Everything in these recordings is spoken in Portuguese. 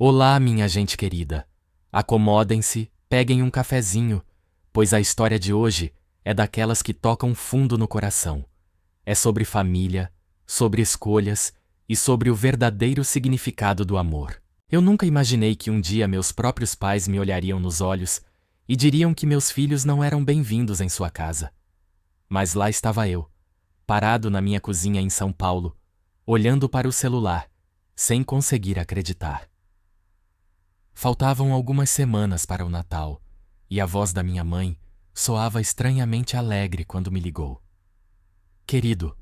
Olá, minha gente querida. Acomodem-se, peguem um cafezinho, pois a história de hoje é daquelas que tocam fundo no coração. É sobre família, sobre escolhas e sobre o verdadeiro significado do amor. Eu nunca imaginei que um dia meus próprios pais me olhariam nos olhos e diriam que meus filhos não eram bem-vindos em sua casa. Mas lá estava eu, parado na minha cozinha em São Paulo, olhando para o celular, sem conseguir acreditar. Faltavam algumas semanas para o Natal, e a voz da minha mãe soava estranhamente alegre quando me ligou. Querido,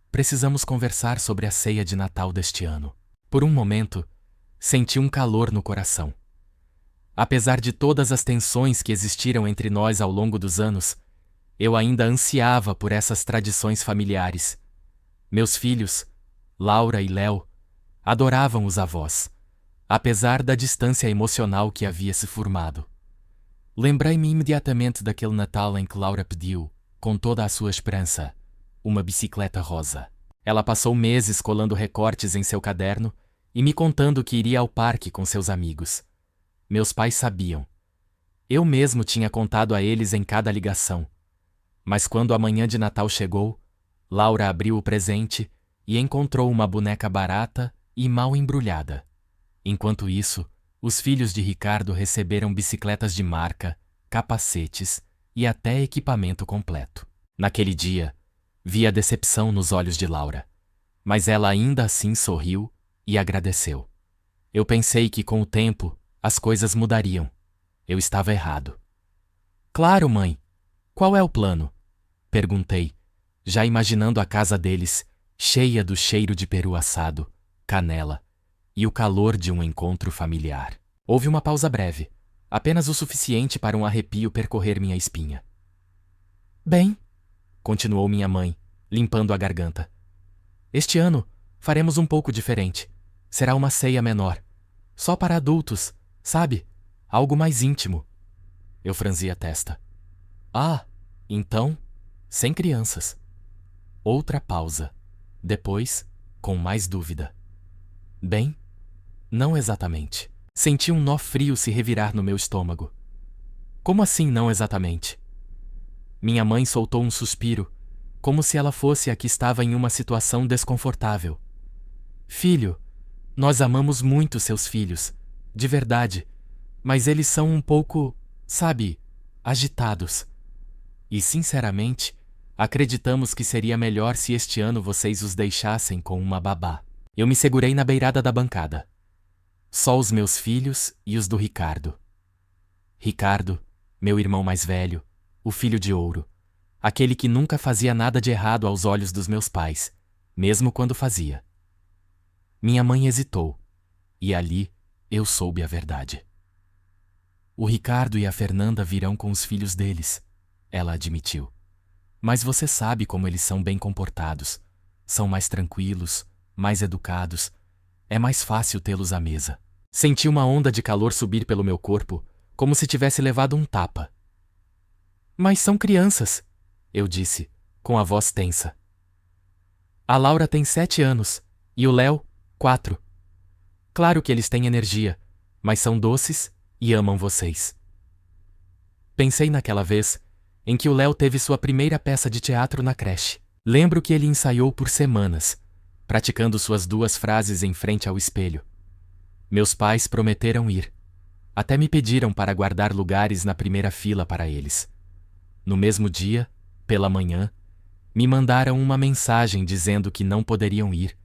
precisamos conversar sobre a ceia de Natal deste ano. Por um momento, senti um calor no coração. Apesar de todas as tensões que existiram entre nós ao longo dos anos, eu ainda ansiava por essas tradições familiares. Meus filhos, Laura e Léo, adoravam os avós, apesar da distância emocional que havia se formado. Lembrei-me imediatamente daquele Natal em que Laura pediu, com toda a sua esperança, uma bicicleta rosa. Ela passou meses colando recortes em seu caderno e me contando que iria ao parque com seus amigos. Meus pais sabiam. Eu mesmo tinha contado a eles em cada ligação. Mas quando a manhã de Natal chegou, Laura abriu o presente e encontrou uma boneca barata e mal embrulhada. Enquanto isso, os filhos de Ricardo receberam bicicletas de marca, capacetes e até equipamento completo. Naquele dia, vi a decepção nos olhos de Laura, mas ela ainda assim sorriu e agradeceu. Eu pensei que com o tempo as coisas mudariam. Eu estava errado. Claro, mãe. Qual é o plano? Perguntei, já imaginando a casa deles, cheia do cheiro de peru assado, canela e o calor de um encontro familiar. Houve uma pausa breve, apenas o suficiente para um arrepio percorrer minha espinha. Bem, continuou minha mãe, limpando a garganta. Este ano, faremos um pouco diferente. Será uma ceia menor. Só para adultos, sabe? Algo mais íntimo. Eu franzi a testa. Ah, então, sem crianças. Outra pausa. Depois, com mais dúvida. Bem, não exatamente. Senti um nó frio se revirar no meu estômago. Como assim não exatamente? Minha mãe soltou um suspiro, como se ela fosse a que estava em uma situação desconfortável. Filho, nós amamos muito seus filhos, de verdade, mas eles são um pouco, sabe, agitados. E, sinceramente, acreditamos que seria melhor se este ano vocês os deixassem com uma babá. Eu me segurei na beirada da bancada. Só os meus filhos e os do Ricardo. Ricardo, meu irmão mais velho, o filho de ouro, aquele que nunca fazia nada de errado aos olhos dos meus pais, mesmo quando fazia. Minha mãe hesitou, e ali eu soube a verdade. O Ricardo e a Fernanda virão com os filhos deles, ela admitiu. Mas você sabe como eles são bem comportados. São mais tranquilos, mais educados. É mais fácil tê-los à mesa. Senti uma onda de calor subir pelo meu corpo, como se tivesse levado um tapa. Mas são crianças, eu disse, com a voz tensa. A Laura tem 7 anos, e o Léo, 4. Claro que eles têm energia, mas são doces e amam vocês. Pensei naquela vez em que o Léo teve sua primeira peça de teatro na creche. Lembro que ele ensaiou por semanas, praticando suas 2 frases em frente ao espelho. Meus pais prometeram ir. Até me pediram para guardar lugares na primeira fila para eles. No mesmo dia, pela manhã, me mandaram uma mensagem dizendo que não poderiam ir,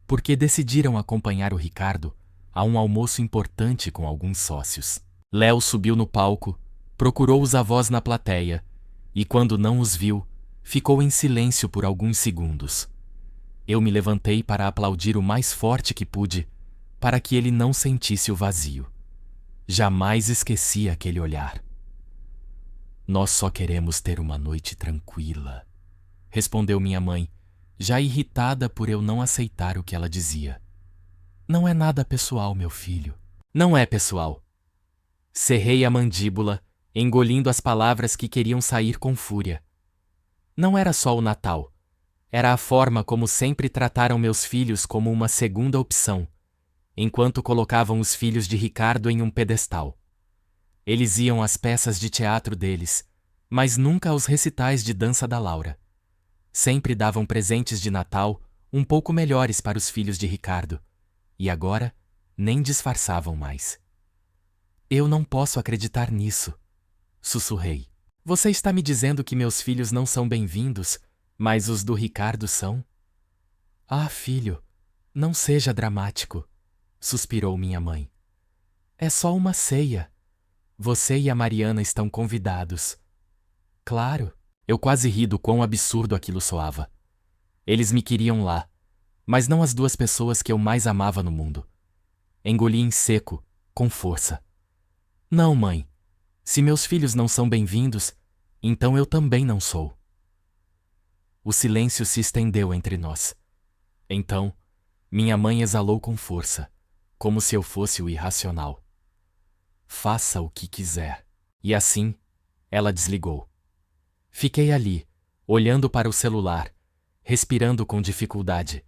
porque decidiram acompanhar o Ricardo a um almoço importante com alguns sócios. Léo subiu no palco, procurou os avós na plateia e, quando não os viu, ficou em silêncio por alguns segundos. Eu me levantei para aplaudir o mais forte que pude, para que ele não sentisse o vazio. Jamais esqueci aquele olhar. Nós só queremos ter uma noite tranquila, respondeu minha mãe, já irritada por eu não aceitar o que ela dizia. Não é nada pessoal, meu filho. Não é pessoal. Cerrei a mandíbula, engolindo as palavras que queriam sair com fúria. Não era só o Natal. Era a forma como sempre trataram meus filhos como uma segunda opção, enquanto colocavam os filhos de Ricardo em um pedestal. Eles iam às peças de teatro deles, mas nunca aos recitais de dança da Laura. Sempre davam presentes de Natal um pouco melhores para os filhos de Ricardo, e agora nem disfarçavam mais. Eu não posso acreditar nisso, sussurrei. Você está me dizendo que meus filhos não são bem-vindos, mas os do Ricardo são? Ah, filho, não seja dramático, suspirou minha mãe. É só uma ceia. Você e a Mariana estão convidados. Claro, eu quase ri do quão absurdo aquilo soava. Eles me queriam lá, mas não as duas pessoas que eu mais amava no mundo. Engoli em seco, com força. Não, mãe. Se meus filhos não são bem-vindos, então eu também não sou. O silêncio se estendeu entre nós. Então, minha mãe exalou com força, como se eu fosse o irracional. Faça o que quiser. E assim, ela desligou. Fiquei ali, olhando para o celular, respirando com dificuldade.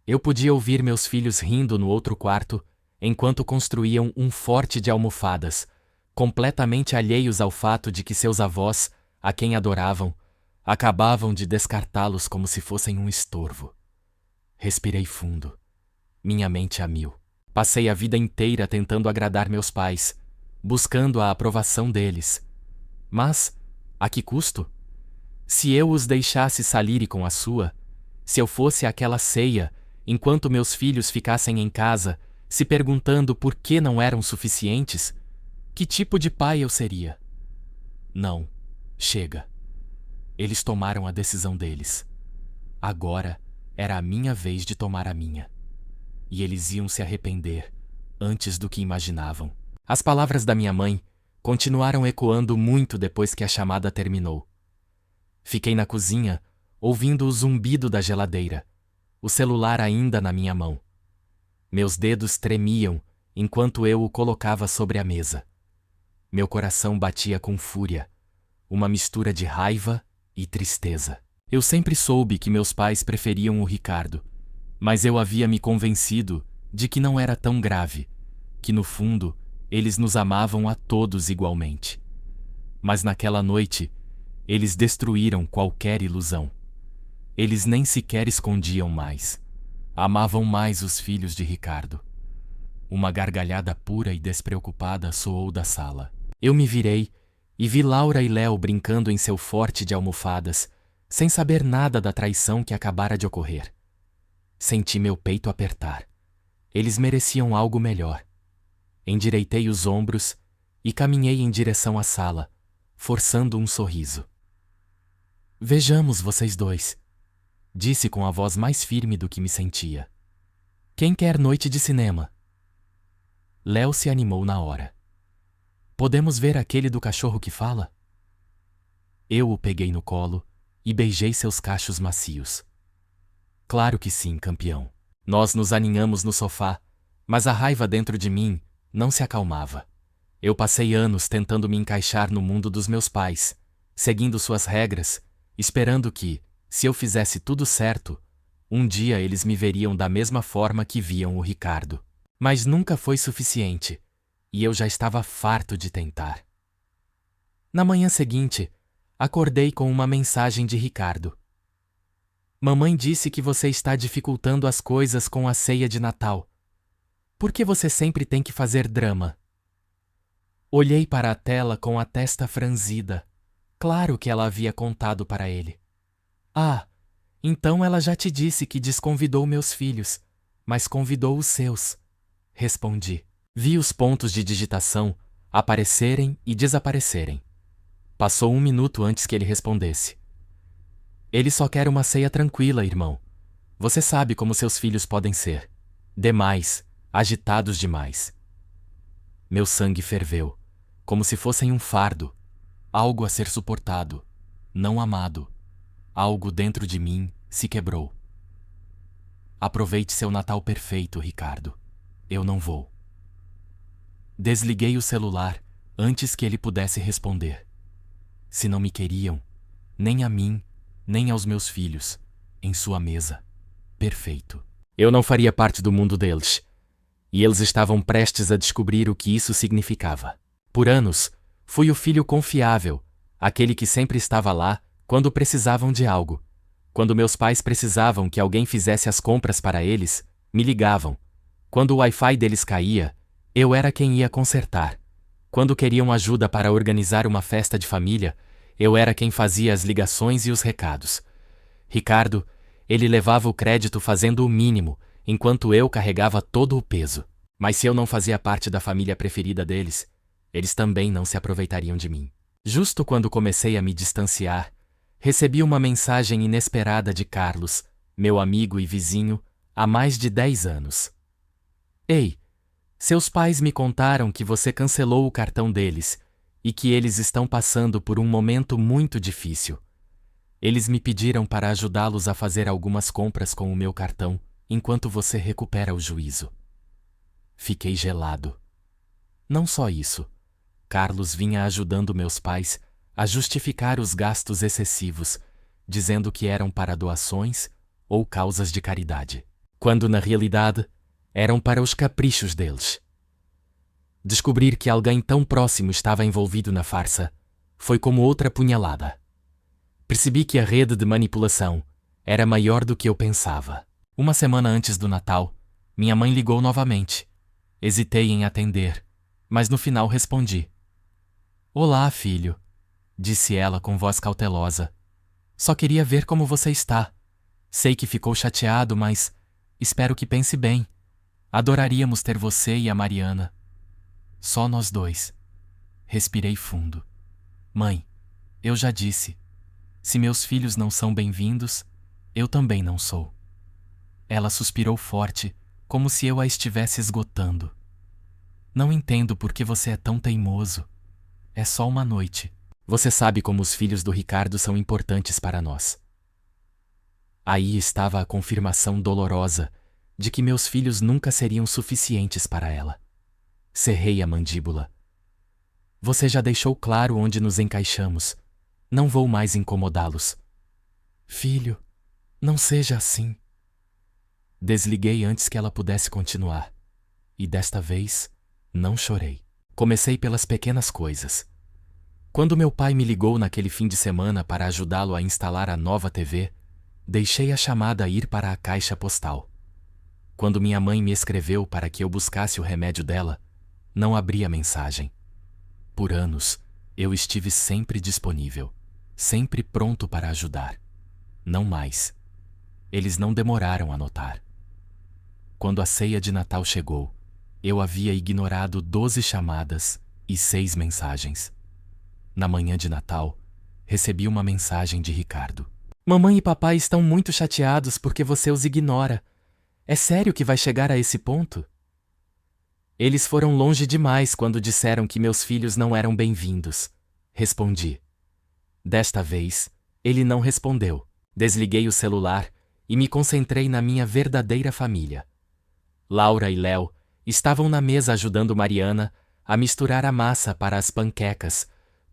Eu podia ouvir meus filhos rindo no outro quarto, enquanto construíam um forte de almofadas, completamente alheios ao fato de que seus avós, a quem adoravam, acabavam de descartá-los como se fossem um estorvo. Respirei fundo. Minha mente a mil. Passei a vida inteira tentando agradar meus pais, buscando a aprovação deles. Mas, a que custo? Se eu os deixasse sair com a sua, se eu fosse àquela ceia, enquanto meus filhos ficassem em casa, se perguntando por que não eram suficientes, que tipo de pai eu seria? Não, chega. Eles tomaram a decisão deles. Agora era a minha vez de tomar a minha. E eles iam se arrepender antes do que imaginavam. As palavras da minha mãe continuaram ecoando muito depois que a chamada terminou. Fiquei na cozinha, ouvindo o zumbido da geladeira, o celular ainda na minha mão. Meus dedos tremiam enquanto eu o colocava sobre a mesa. Meu coração batia com fúria, uma mistura de raiva e tristeza. Eu sempre soube que meus pais preferiam o Ricardo, mas eu havia me convencido de que não era tão grave, que no fundo eles nos amavam a todos igualmente. Mas naquela noite, eles destruíram qualquer ilusão. Eles nem sequer escondiam mais. Amavam mais os filhos de Ricardo. Uma gargalhada pura e despreocupada soou da sala. Eu me virei e vi Laura e Léo brincando em seu forte de almofadas, sem saber nada da traição que acabara de ocorrer. Senti meu peito apertar. Eles mereciam algo melhor. Endireitei os ombros e caminhei em direção à sala, forçando um sorriso. Vejamos vocês dois, disse com a voz mais firme do que me sentia. Quem quer noite de cinema? Léo se animou na hora. Podemos ver aquele do cachorro que fala? Eu o peguei no colo e beijei seus cachos macios. Claro que sim, campeão. Nós nos aninhamos no sofá, mas a raiva dentro de mim não se acalmava. Eu passei anos tentando me encaixar no mundo dos meus pais, seguindo suas regras, esperando que, se eu fizesse tudo certo, um dia eles me veriam da mesma forma que viam o Ricardo. Mas nunca foi suficiente, e eu já estava farto de tentar. Na manhã seguinte, acordei com uma mensagem de Ricardo. Mamãe disse que você está dificultando as coisas com a ceia de Natal. Por que você sempre tem que fazer drama? Olhei para a tela com a testa franzida. Claro que ela havia contado para ele. Ah, então ela já te disse que desconvidou meus filhos, mas convidou os seus. Respondi. Vi os pontos de digitação aparecerem e desaparecerem. Passou 1 minuto antes que ele respondesse. Ele só quer uma ceia tranquila, irmão. Você sabe como seus filhos podem ser. Demais, agitados demais. Meu sangue ferveu, como se fossem um fardo, algo a ser suportado, não amado. Algo dentro de mim se quebrou. Aproveite seu Natal perfeito, Ricardo. Eu não vou. Desliguei o celular antes que ele pudesse responder. Se não me queriam, nem a mim, nem aos meus filhos, em sua mesa. Perfeito. Eu não faria parte do mundo deles. E eles estavam prestes a descobrir o que isso significava. Por anos, fui o filho confiável, aquele que sempre estava lá quando precisavam de algo. Quando meus pais precisavam que alguém fizesse as compras para eles, me ligavam. Quando o Wi-Fi deles caía, eu era quem ia consertar. Quando queriam ajuda para organizar uma festa de família, eu era quem fazia as ligações e os recados. Ricardo, ele levava o crédito fazendo o mínimo, enquanto eu carregava todo o peso. Mas se eu não fazia parte da família preferida deles, eles também não se aproveitariam de mim. Justo quando comecei a me distanciar, recebi uma mensagem inesperada de Carlos, meu amigo e vizinho, há mais de 10 anos. Ei, seus pais me contaram que você cancelou o cartão deles e que eles estão passando por um momento muito difícil. Eles me pediram para ajudá-los a fazer algumas compras com o meu cartão enquanto você recupera o juízo. Fiquei gelado. Não só isso. Carlos vinha ajudando meus pais a justificar os gastos excessivos, dizendo que eram para doações ou causas de caridade, quando na realidade eram para os caprichos deles. Descobrir que alguém tão próximo estava envolvido na farsa foi como outra punhalada. Percebi que a rede de manipulação era maior do que eu pensava. Uma semana antes do Natal, minha mãe ligou novamente. Hesitei em atender, mas no final respondi. Olá, filho, disse ela com voz cautelosa. Só queria ver como você está. Sei que ficou chateado, mas espero que pense bem. Adoraríamos ter você e a Mariana. Só nós dois. Respirei fundo. Mãe, eu já disse. Se meus filhos não são bem-vindos, eu também não sou. Ela suspirou forte, como se eu a estivesse esgotando. Não entendo por que você é tão teimoso. É só uma noite. Você sabe como os filhos do Ricardo são importantes para nós. Aí estava a confirmação dolorosa de que meus filhos nunca seriam suficientes para ela. Cerrei a mandíbula. Você já deixou claro onde nos encaixamos. Não vou mais incomodá-los. Filho, não seja assim. Desliguei antes que ela pudesse continuar. E desta vez, não chorei. Comecei pelas pequenas coisas. Quando meu pai me ligou naquele fim de semana para ajudá-lo a instalar a nova TV, deixei a chamada ir para a caixa postal. Quando minha mãe me escreveu para que eu buscasse o remédio dela, não abri a mensagem. Por anos, eu estive sempre disponível, sempre pronto para ajudar. Não mais. Eles não demoraram a notar. Quando a ceia de Natal chegou, eu havia ignorado 12 chamadas e 6 mensagens. Na manhã de Natal, recebi uma mensagem de Ricardo. Mamãe e papai estão muito chateados porque você os ignora. É sério que vai chegar a esse ponto? Eles foram longe demais quando disseram que meus filhos não eram bem-vindos. Respondi. Desta vez, ele não respondeu. Desliguei o celular e me concentrei na minha verdadeira família. Laura e Léo estavam na mesa ajudando Mariana a misturar a massa para as panquecas,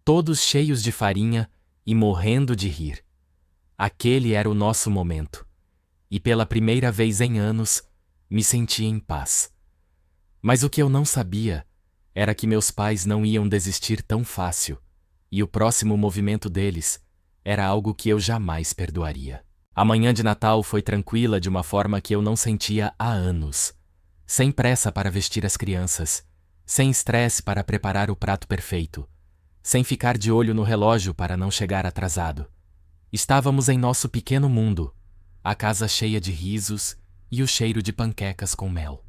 todos cheios de farinha e morrendo de rir. Aquele era o nosso momento. E pela primeira vez em anos, me senti em paz. Mas o que eu não sabia era que meus pais não iam desistir tão fácil, e o próximo movimento deles era algo que eu jamais perdoaria. A manhã de Natal foi tranquila de uma forma que eu não sentia há anos. Sem pressa para vestir as crianças, sem estresse para preparar o prato perfeito, sem ficar de olho no relógio para não chegar atrasado. Estávamos em nosso pequeno mundo, a casa cheia de risos e o cheiro de panquecas com mel.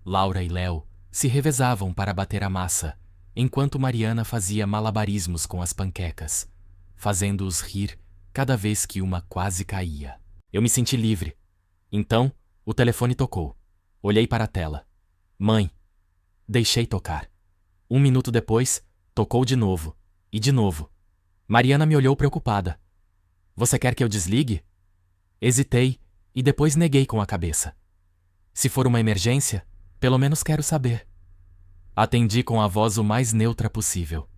Laura e Léo se revezavam para bater a massa, enquanto Mariana fazia malabarismos com as panquecas, fazendo-os rir cada vez que uma quase caía. Eu me senti livre. Então, o telefone tocou. Olhei para a tela. Mãe. Deixei tocar. 1 minuto depois, tocou de novo. E de novo. Mariana me olhou preocupada. Você quer que eu desligue? Hesitei e depois neguei com a cabeça. Se for uma emergência, pelo menos quero saber. Atendi com a voz o mais neutra possível.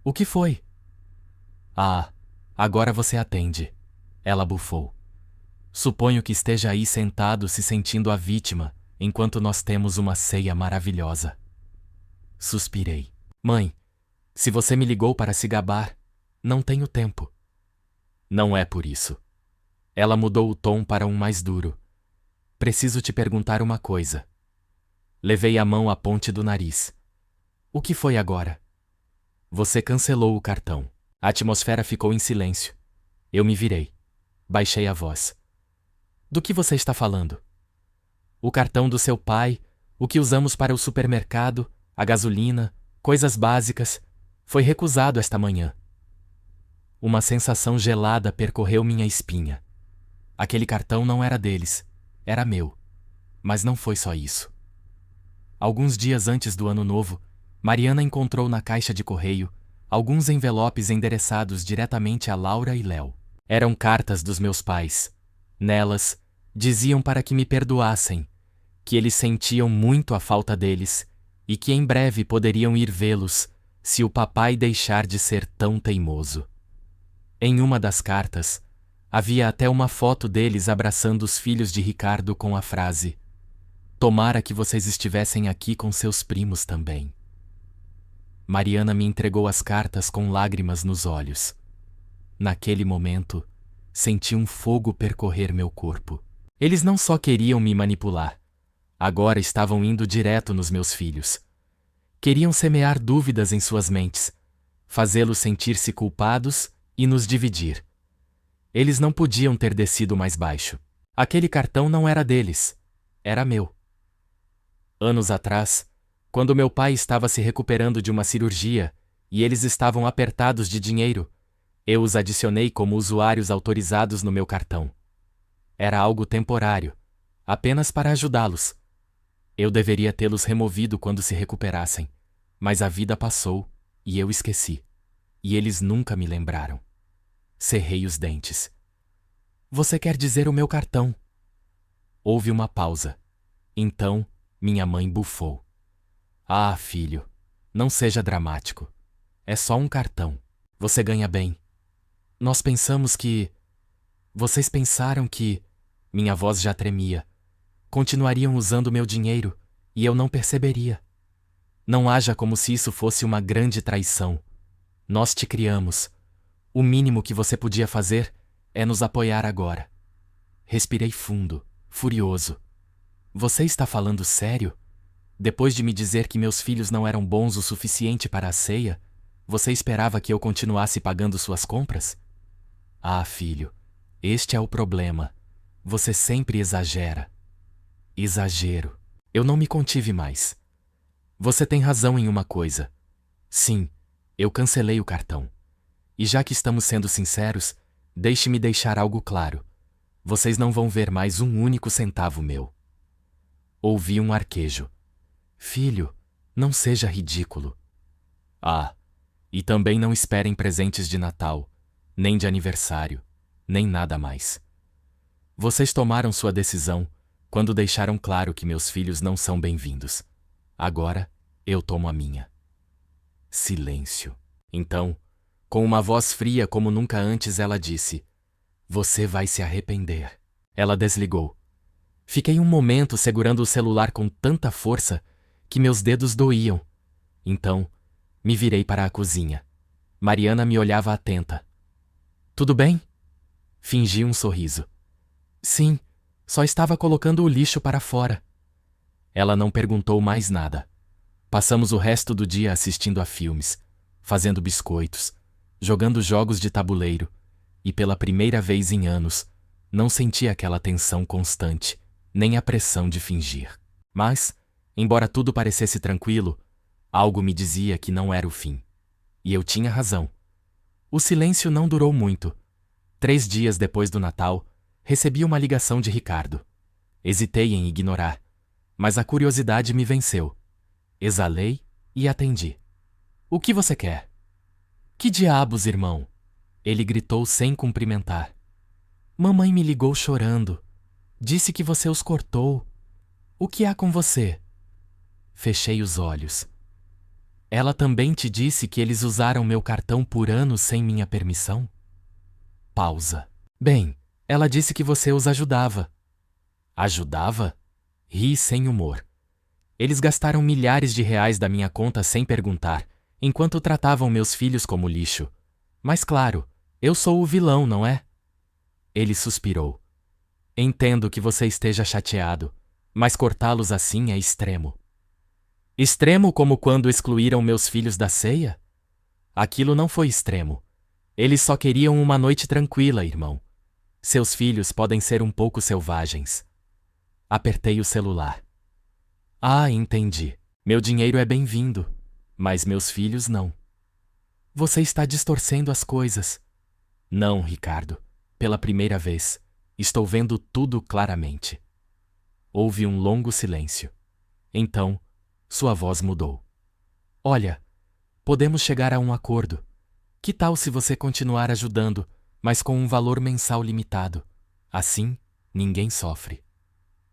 O que foi? Ah, agora você atende. Ela bufou. Suponho que esteja aí sentado se sentindo a vítima, enquanto nós temos uma ceia maravilhosa. Suspirei. Mãe, se você me ligou para se gabar, não tenho tempo. Não é por isso. Ela mudou o tom para um mais duro. Preciso te perguntar uma coisa. Levei a mão à ponte do nariz. O que foi agora? Você cancelou o cartão. A atmosfera ficou em silêncio. Eu me virei. Baixei a voz. Do que você está falando? O cartão do seu pai, o que usamos para o supermercado, a gasolina, coisas básicas, foi recusado esta manhã. Uma sensação gelada percorreu minha espinha. Aquele cartão não era deles, era meu. Mas não foi só isso. Alguns dias antes do Ano Novo, Mariana encontrou na caixa de correio alguns envelopes endereçados diretamente a Laura e Léo. Eram cartas dos meus pais. Nelas, diziam para que me perdoassem, que eles sentiam muito a falta deles e que em breve poderiam ir vê-los se o papai deixar de ser tão teimoso. Em uma das cartas, havia até uma foto deles abraçando os filhos de Ricardo com a frase: "Tomara que vocês estivessem aqui com seus primos também." Mariana me entregou as cartas com lágrimas nos olhos. Naquele momento, senti um fogo percorrer meu corpo. Eles não só queriam me manipular, agora estavam indo direto nos meus filhos. Queriam semear dúvidas em suas mentes, fazê-los sentir-se culpados e nos dividir. Eles não podiam ter descido mais baixo. Aquele cartão não era deles, era meu. Anos atrás, quando meu pai estava se recuperando de uma cirurgia e eles estavam apertados de dinheiro, eu os adicionei como usuários autorizados no meu cartão. Era algo temporário, apenas para ajudá-los. Eu deveria tê-los removido quando se recuperassem, mas a vida passou e eu esqueci. E eles nunca me lembraram. Cerrei os dentes. Você quer dizer o meu cartão? Houve uma pausa. Então, minha mãe bufou. Ah, filho, não seja dramático. É só um cartão. Você ganha bem. Nós pensamos que... Vocês pensaram que... Minha voz já tremia. Continuariam usando meu dinheiro e eu não perceberia. Não haja como se isso fosse uma grande traição. Nós te criamos. O mínimo que você podia fazer é nos apoiar agora. Respirei fundo, furioso. Você está falando sério? Depois de me dizer que meus filhos não eram bons o suficiente para a ceia, você esperava que eu continuasse pagando suas compras? Ah, filho, este é o problema. Você sempre exagera. Exagero. Eu não me contive mais. Você tem razão em uma coisa. Sim, eu cancelei o cartão. E já que estamos sendo sinceros, deixe-me deixar algo claro. Vocês não vão ver mais um único centavo meu. Ouvi um arquejo. Filho, não seja ridículo. Ah, e também não esperem presentes de Natal, nem de aniversário, nem nada mais. Vocês tomaram sua decisão quando deixaram claro que meus filhos não são bem-vindos. Agora, eu tomo a minha. Silêncio. Então, com uma voz fria como nunca antes, ela disse: "Você vai se arrepender." Ela desligou. Fiquei um momento segurando o celular com tanta força que meus dedos doíam. Então, me virei para a cozinha. Mariana me olhava atenta. "Tudo bem?" Fingi um sorriso. "Sim, só estava colocando o lixo para fora." Ela não perguntou mais nada. Passamos o resto do dia assistindo a filmes, fazendo biscoitos, jogando jogos de tabuleiro, e pela primeira vez em anos, não senti aquela tensão constante, nem a pressão de fingir. Mas, embora tudo parecesse tranquilo, algo me dizia que não era o fim. E eu tinha razão. O silêncio não durou muito. 3 dias depois do Natal, recebi uma ligação de Ricardo. Hesitei em ignorar, mas a curiosidade me venceu. Exalei e atendi. "O que você quer?" "Que diabos, irmão?" Ele gritou sem cumprimentar. "Mamãe me ligou chorando. Disse que você os cortou. O que há com você?" Fechei os olhos. "Ela também te disse que eles usaram meu cartão por anos sem minha permissão?" Pausa. "Bem, ela disse que você os ajudava." "Ajudava?" Ri sem humor. Eles gastaram milhares de reais da minha conta sem perguntar, enquanto tratavam meus filhos como lixo. Mas claro, eu sou o vilão, não é? Ele suspirou. Entendo que você esteja chateado, mas cortá-los assim é extremo. Extremo como quando excluíram meus filhos da ceia? Aquilo não foi extremo. Eles só queriam uma noite tranquila, irmão. Seus filhos podem ser um pouco selvagens. Apertei o celular. Ah, entendi. Meu dinheiro é bem-vindo, mas meus filhos não. Você está distorcendo as coisas. Não, Ricardo. Pela primeira vez, estou vendo tudo claramente. Houve um longo silêncio. Então, sua voz mudou. Olha, podemos chegar a um acordo. Que tal se você continuar ajudando, mas com um valor mensal limitado? Assim, ninguém sofre.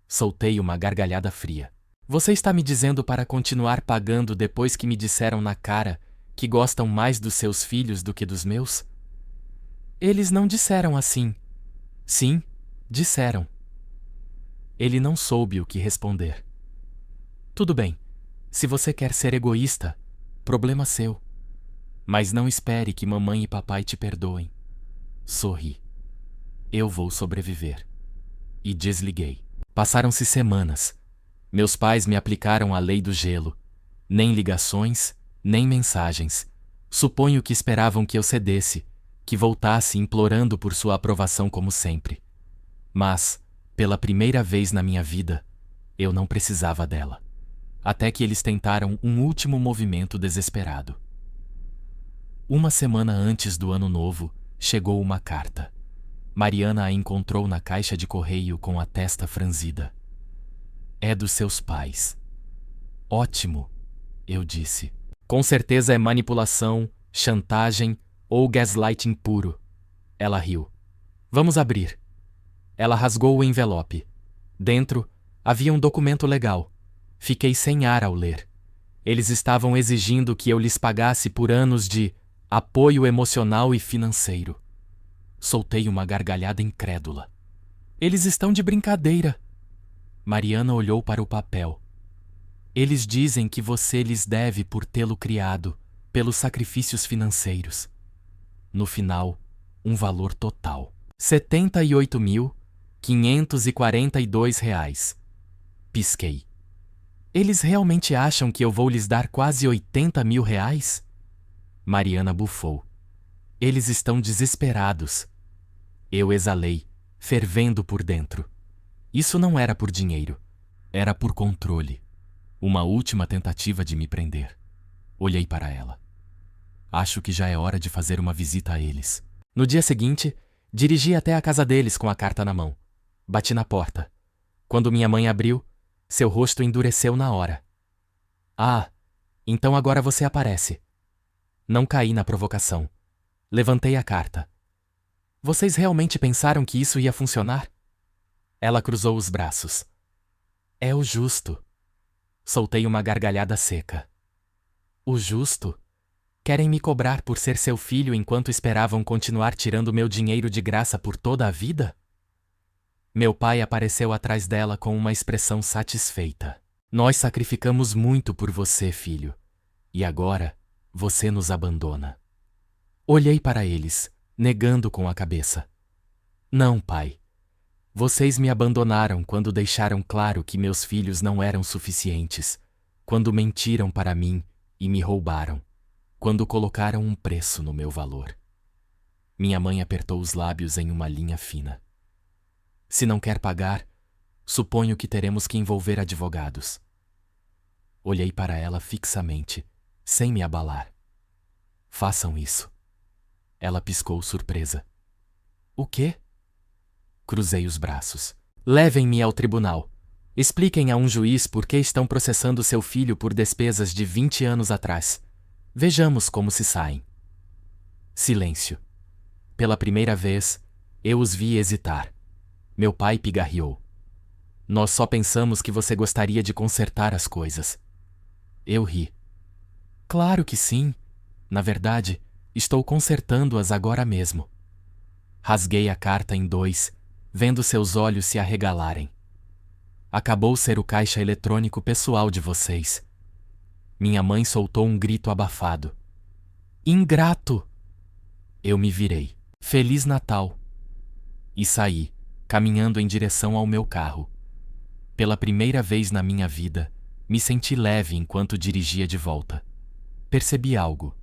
Soltei uma gargalhada fria. Você está me dizendo para continuar pagando depois que me disseram na cara que gostam mais dos seus filhos do que dos meus? Eles não disseram assim. Sim, disseram. Ele não soube o que responder. Tudo bem, se você quer ser egoísta, problema seu. Mas não espere que mamãe e papai te perdoem. Sorri. Eu vou sobreviver. E desliguei. Passaram-se semanas. Meus pais me aplicaram a lei do gelo. Nem ligações, nem mensagens. Suponho que esperavam que eu cedesse, que voltasse implorando por sua aprovação como sempre. Mas, pela primeira vez na minha vida, eu não precisava dela. Até que eles tentaram um último movimento desesperado. Uma semana antes do ano novo, chegou uma carta. Mariana a encontrou na caixa de correio com a testa franzida. É dos seus pais. Ótimo, eu disse. Com certeza é manipulação, chantagem ou gaslighting puro. Ela riu. Vamos abrir. Ela rasgou o envelope. Dentro, havia um documento legal. Fiquei sem ar ao ler. Eles estavam exigindo que eu lhes pagasse por anos de apoio emocional e financeiro. Soltei uma gargalhada incrédula. Eles estão de brincadeira. Mariana olhou para o papel. Eles dizem que você lhes deve por tê-lo criado, pelos sacrifícios financeiros. No final, um valor total. R$ 78.542. Pisquei. Eles realmente acham que eu vou lhes dar quase R$ 80 mil? Mariana bufou. Eles estão desesperados. Eu exalei, fervendo por dentro. Isso não era por dinheiro. Era por controle. Uma última tentativa de me prender. Olhei para ela. Acho que já é hora de fazer uma visita a eles. No dia seguinte, dirigi até a casa deles com a carta na mão. Bati na porta. Quando minha mãe abriu, seu rosto endureceu na hora. Ah, então agora você aparece. Não caí na provocação. Levantei a carta. Vocês realmente pensaram que isso ia funcionar? Ela cruzou os braços. É o justo. Soltei uma gargalhada seca. O justo? Querem me cobrar por ser seu filho enquanto esperavam continuar tirando meu dinheiro de graça por toda a vida? Meu pai apareceu atrás dela com uma expressão satisfeita. Nós sacrificamos muito por você, filho. E agora, você nos abandona. Olhei para eles, negando com a cabeça. Não, pai. Vocês me abandonaram quando deixaram claro que meus filhos não eram suficientes, quando mentiram para mim e me roubaram, quando colocaram um preço no meu valor. Minha mãe apertou os lábios em uma linha fina. Se não quer pagar, suponho que teremos que envolver advogados. Olhei para ela fixamente, sem me abalar. Façam isso. Ela piscou surpresa. O quê? Cruzei os braços. Levem-me ao tribunal. Expliquem a um juiz por que estão processando seu filho por despesas de 20 anos atrás. Vejamos como se saem. Silêncio. Pela primeira vez, eu os vi hesitar. Meu pai pigarreou. Nós só pensamos que você gostaria de consertar as coisas. Eu ri. Claro que sim. Na verdade, estou consertando-as agora mesmo. Rasguei a carta em dois, vendo seus olhos se arregalarem. Acabou ser o caixa eletrônico pessoal de vocês. Minha mãe soltou um grito abafado. Ingrato! Eu me virei. Feliz Natal! E saí, caminhando em direção ao meu carro. Pela primeira vez na minha vida, me senti leve enquanto dirigia de volta. Percebi algo.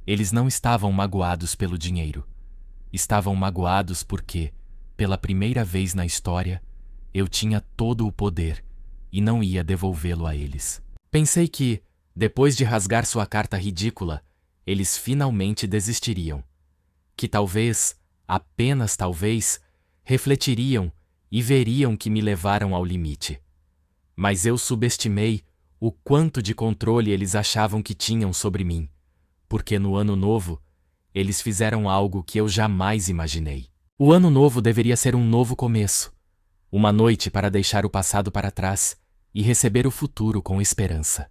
Eles não estavam magoados pelo dinheiro. Estavam magoados porque, pela primeira vez na história, eu tinha todo o poder e não ia devolvê-lo a eles. Pensei que, depois de rasgar sua carta ridícula, eles finalmente desistiriam. Que talvez, apenas talvez, refletiriam e veriam que me levaram ao limite. Mas eu subestimei o quanto de controle eles achavam que tinham sobre mim, porque no Ano Novo, eles fizeram algo que eu jamais imaginei. O Ano Novo deveria ser um novo começo, uma noite para deixar o passado para trás e receber o futuro com esperança.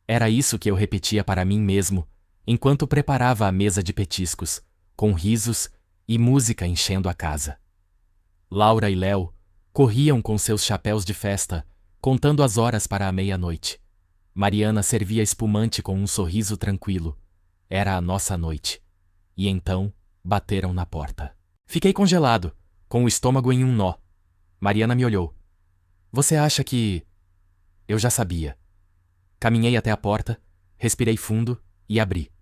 Era isso que eu repetia para mim mesmo, enquanto preparava a mesa de petiscos, com risos e música enchendo a casa. Laura e Léo corriam com seus chapéus de festa, contando as horas para a meia-noite. Mariana servia espumante com um sorriso tranquilo. Era a nossa noite. E então, bateram na porta. Fiquei congelado, com o estômago em um nó. Mariana me olhou. Você acha que... Eu já sabia. Caminhei até a porta, respirei fundo e abri.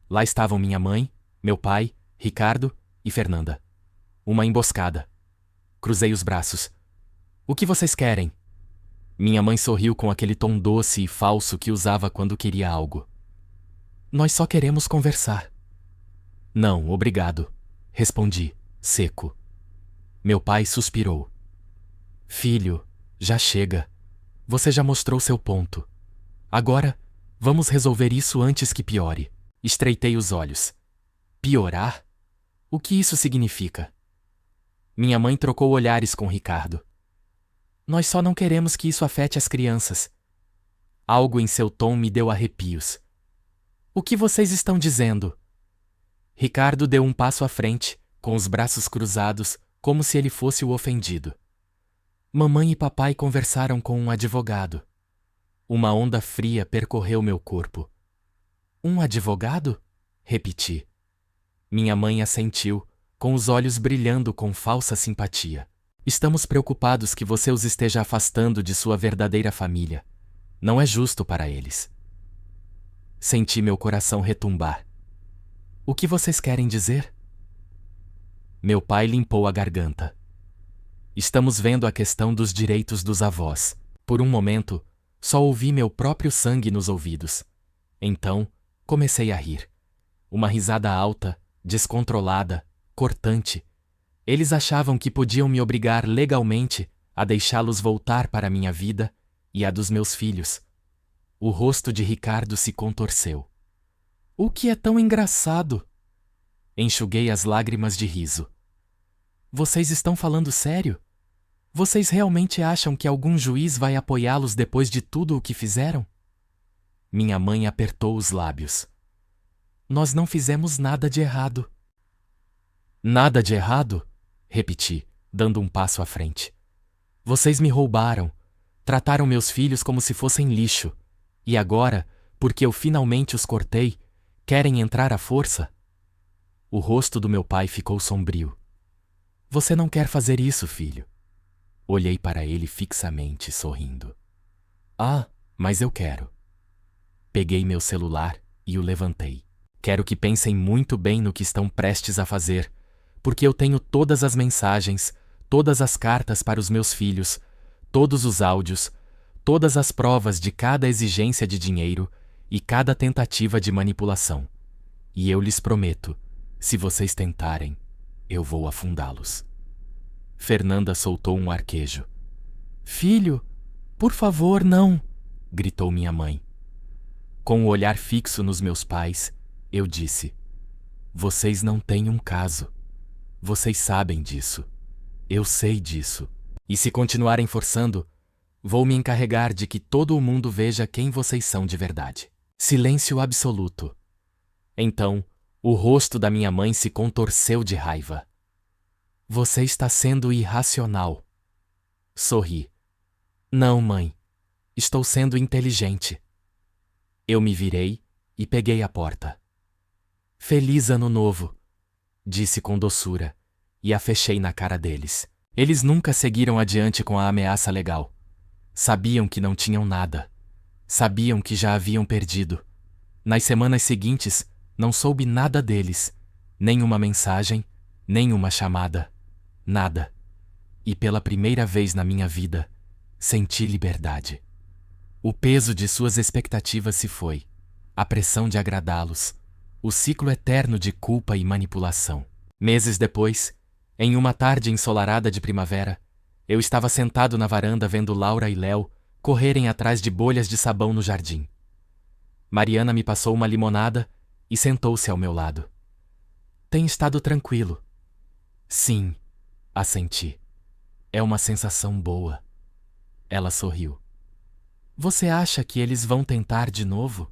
Lá estavam minha mãe, meu pai, Ricardo e Fernanda. Uma emboscada. Cruzei os braços. O que vocês querem? Minha mãe sorriu com aquele tom doce e falso que usava quando queria algo. Nós só queremos conversar. Não, obrigado, respondi, seco. Meu pai suspirou. Filho, já chega. Você já mostrou seu ponto. Agora, vamos resolver isso antes que piore. Estreitei os olhos. Piorar? O que isso significa? Minha mãe trocou olhares com Ricardo. Nós só não queremos que isso afete as crianças. Algo em seu tom me deu arrepios. O que vocês estão dizendo? Ricardo deu um passo à frente, com os braços cruzados, como se ele fosse o ofendido. Mamãe e papai conversaram com um advogado. Uma onda fria percorreu meu corpo. Um advogado? Repeti. Minha mãe assentiu, com os olhos brilhando com falsa simpatia. Estamos preocupados que você os esteja afastando de sua verdadeira família. Não é justo para eles. Senti meu coração retumbar. O que vocês querem dizer? Meu pai limpou a garganta. Estamos vendo a questão dos direitos dos avós. Por um momento, só ouvi meu próprio sangue nos ouvidos. Então, comecei a rir. Uma risada alta, descontrolada, cortante. Eles achavam que podiam me obrigar legalmente a deixá-los voltar para a minha vida e a dos meus filhos. O rosto de Ricardo se contorceu. O que é tão engraçado? Enxuguei as lágrimas de riso. Vocês estão falando sério? Vocês realmente acham que algum juiz vai apoiá-los depois de tudo o que fizeram? Minha mãe apertou os lábios. Nós não fizemos nada de errado. Nada de errado? Repeti, dando um passo à frente. Vocês me roubaram, trataram meus filhos como se fossem lixo, e agora, porque eu finalmente os cortei, querem entrar à força? O rosto do meu pai ficou sombrio. Você não quer fazer isso, filho. Olhei para ele fixamente, sorrindo. Ah, mas eu quero. Peguei meu celular e o levantei. Quero que pensem muito bem no que estão prestes a fazer, porque eu tenho todas as mensagens, todas as cartas para os meus filhos, todos os áudios, todas as provas de cada exigência de dinheiro e cada tentativa de manipulação. E eu lhes prometo, se vocês tentarem, eu vou afundá-los. Fernanda soltou um arquejo. Filho, por favor, não! Gritou minha mãe. Com o olhar fixo nos meus pais, eu disse: vocês não têm um caso. Vocês sabem disso. Eu sei disso. E se continuarem forçando, vou me encarregar de que todo o mundo veja quem vocês são de verdade. Silêncio absoluto. Então, o rosto da minha mãe se contorceu de raiva. Você está sendo irracional. Sorri, Não, mãe. Estou sendo inteligente. Eu me virei e peguei a porta. Feliz Ano Novo, disse com doçura, e a fechei na cara deles. Eles nunca seguiram adiante com a ameaça legal. Sabiam que não tinham nada. Sabiam que já haviam perdido. Nas semanas seguintes, não soube nada deles. Nem uma mensagem, nem uma chamada. Nada. E pela primeira vez na minha vida, senti liberdade. O peso de suas expectativas se foi. A pressão de agradá-los. O ciclo eterno de culpa e manipulação. Meses depois, em uma tarde ensolarada de primavera, eu estava sentado na varanda vendo Laura e Léo correrem atrás de bolhas de sabão no jardim. Mariana me passou uma limonada e sentou-se ao meu lado. Tem estado tranquilo? Sim, assenti. É uma sensação boa. Ela sorriu. Você acha que eles vão tentar de novo?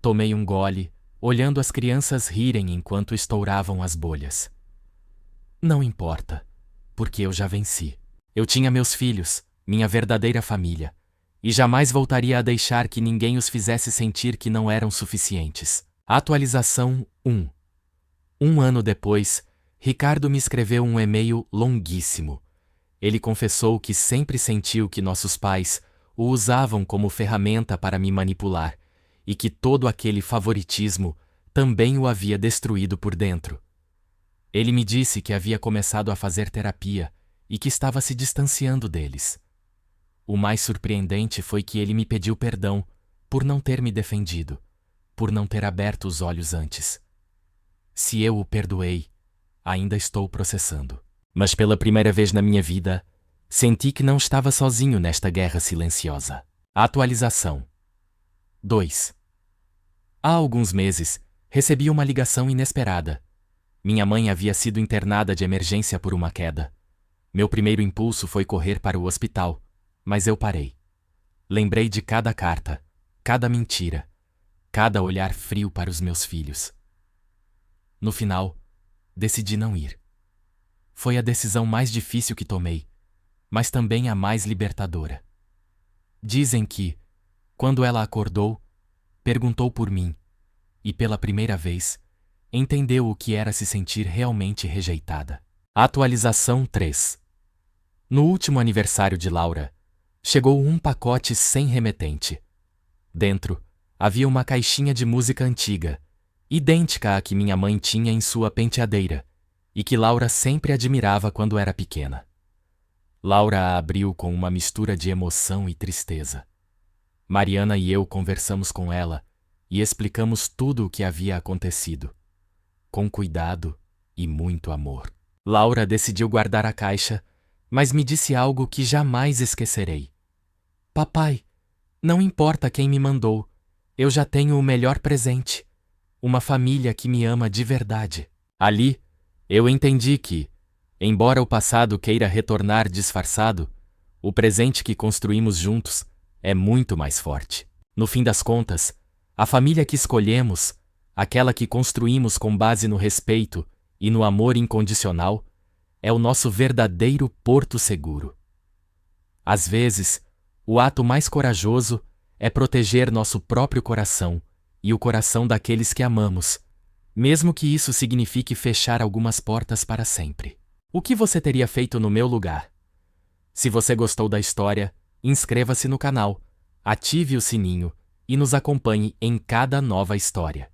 Tomei um gole, olhando as crianças rirem enquanto estouravam as bolhas. Não importa, porque eu já venci. Eu tinha meus filhos, minha verdadeira família, e jamais voltaria a deixar que ninguém os fizesse sentir que não eram suficientes. Atualização 1. Um ano depois, Ricardo me escreveu um e-mail longuíssimo. Ele confessou que sempre sentiu que nossos pais o usavam como ferramenta para me manipular e que todo aquele favoritismo também o havia destruído por dentro. Ele me disse que havia começado a fazer terapia e que estava se distanciando deles. O mais surpreendente foi que ele me pediu perdão por não ter me defendido, por não ter aberto os olhos antes. Se eu o perdoei, ainda estou processando. Mas pela primeira vez na minha vida, senti que não estava sozinho nesta guerra silenciosa. Atualização 2. Há alguns meses, recebi uma ligação inesperada. Minha mãe havia sido internada de emergência por uma queda. Meu primeiro impulso foi correr para o hospital, mas eu parei. Lembrei de cada carta, cada mentira, cada olhar frio para os meus filhos. No final, decidi não ir. Foi a decisão mais difícil que tomei, mas também a mais libertadora. Dizem que, quando ela acordou, perguntou por mim, e pela primeira vez, entendeu o que era se sentir realmente rejeitada. Atualização 3. No último aniversário de Laura, chegou um pacote sem remetente. Dentro, havia uma caixinha de música antiga, idêntica à que minha mãe tinha em sua penteadeira, e que Laura sempre admirava quando era pequena. Laura a abriu com uma mistura de emoção e tristeza. Mariana e eu conversamos com ela e explicamos tudo o que havia acontecido, com cuidado e muito amor. Laura decidiu guardar a caixa, mas me disse algo que jamais esquecerei. Papai, não importa quem me mandou, eu já tenho o melhor presente, uma família que me ama de verdade. Ali, eu entendi que, embora o passado queira retornar disfarçado, o presente que construímos juntos é muito mais forte. No fim das contas, a família que escolhemos, aquela que construímos com base no respeito e no amor incondicional, é o nosso verdadeiro porto seguro. Às vezes, o ato mais corajoso é proteger nosso próprio coração e o coração daqueles que amamos, mesmo que isso signifique fechar algumas portas para sempre. O que você teria feito no meu lugar? Se você gostou da história, inscreva-se no canal, ative o sininho e nos acompanhe em cada nova história.